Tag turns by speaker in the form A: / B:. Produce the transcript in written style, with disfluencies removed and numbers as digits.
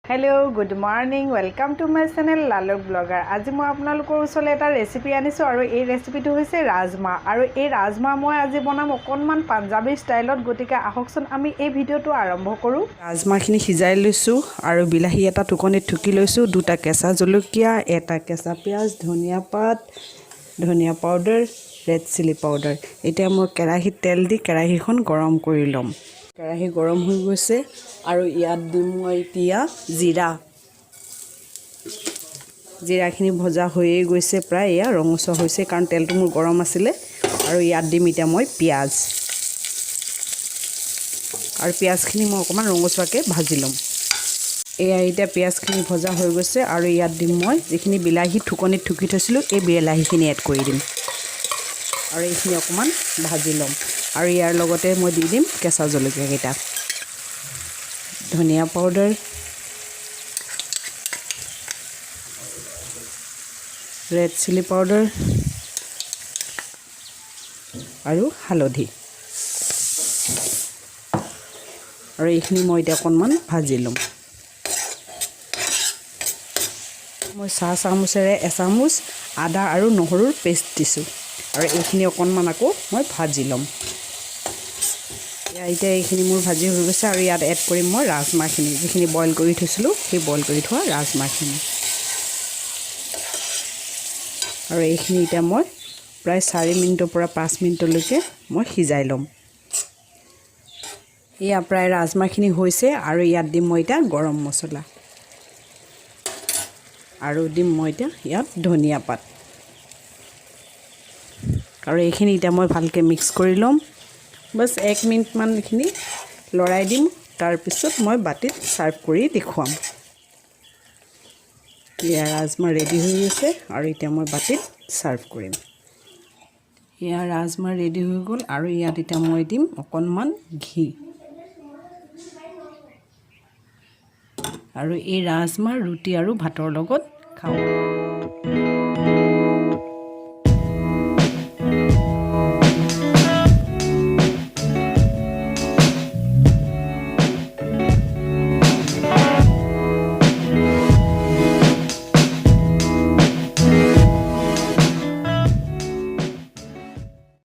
A: Hello, good morning. Welcome to my channel Lalok Blogger. আজি মই আপোনালোকৰ ওচৰলৈ এটা ৰেচিপি আনিছো আৰু এই ৰেচিপিটো হৈছে ৰাজমা আৰু এই ৰাজমা মই আজি বনাম অকনমান পাঞ্জাবী ষ্টাইলত গতিকে আহকচোন আমি এই ভিডিওটো আৰম্ভ কৰো। ৰাজমাখিনি সিজাই লৈছো আৰু বিলাহী এটা টুকনিত ঠুকি লৈছো, দুটা কেঁচা জলকীয়া, এটা কেঁচা পিয়াজ, ধনিয়া পাত, ধনিয়া পাউডাৰ, ৰেড চিলি পাউডাৰ। এতিয়া মই কেৰাহীত তেল দি কেৰাহীখন গৰম কৰি লম। কেৰাহী গৰম হৈ গৈছে আৰু ইয়াত দিম মই এতিয়া জিৰাখিনি ভজা হৈয়ে গৈছে প্ৰায় এয়া ৰঙচুৱা হৈছে কাৰণ তেলটো মোৰ গৰম আছিলে আৰু ইয়াত দিম এতিয়া মই পিয়াজ আৰু পিয়াজখিনি মই অকমান ৰঙচুৱাকৈ ভাজি লম। এয়া এতিয়া পিয়াজখিনি ভজা হৈ গৈছে আৰু ইয়াত দিম মই যিখিনি বিলাহী ঠুকনিত ঠুকি থৈছিলোঁ এই বিলাহীখিনি এড কৰি দিম আৰু এইখিনি অকমান ভাজি লম আৰু ইয়াৰ লগতে মই দি দিম কেঁচা জলকীয়া কেইটা, ধনিয়া পাউডাৰ, ৰেড চিলি পাউডাৰ আৰু হালধি আৰু এইখিনি মই এতিয়া অকণমান ভাজি ল'ম। মই চাহ চামুচেৰে এচামুচ আদা আৰু নহৰুৰ পেষ্ট দিছোঁ আৰু এইখিনি অকণমান আকৌ মই ভাজি ল'ম। এতিয়া এইখিনি মোৰ ভাজি হৈ গৈছে আৰু ইয়াত এড কৰিম মই ৰাজমাখিনি, যিখিনি বইল কৰি থৈছিলোঁ সেই বইল কৰি থোৱা ৰাজমাখিনি আৰু এইখিনি এতিয়া মই প্ৰায় 4 মিনিটৰ পৰা 5 মিনিটলৈকে মই সিজাই ল'ম। এয়া প্ৰায় ৰাজমাখিনি হৈছে আৰু ইয়াত দিম মই এতিয়া গৰম মছলা আৰু দিম মই এতিয়া ইয়াত ধনিয়া পাত আৰু এইখিনি এতিয়া মই ভালকৈ মিক্স কৰি ল'ম। বাছ 1 মিনিটমান এইখিনি লৰাই দিম, তাৰপিছত মই বাটিত ছাৰ্ভ কৰি দেখুৱাম। এয়া ৰাজমা ৰেডি হৈ গৈছে আৰু এতিয়া মই বাটিত ছাৰ্ভ কৰিম। এয়া ৰাজমা ৰেডি হৈ গ'ল আৰু ইয়াত এতিয়া মই দিম অকণমান ঘি আৰু এই ৰাজমা ৰুটি আৰু ভাতৰ লগত খাওঁ।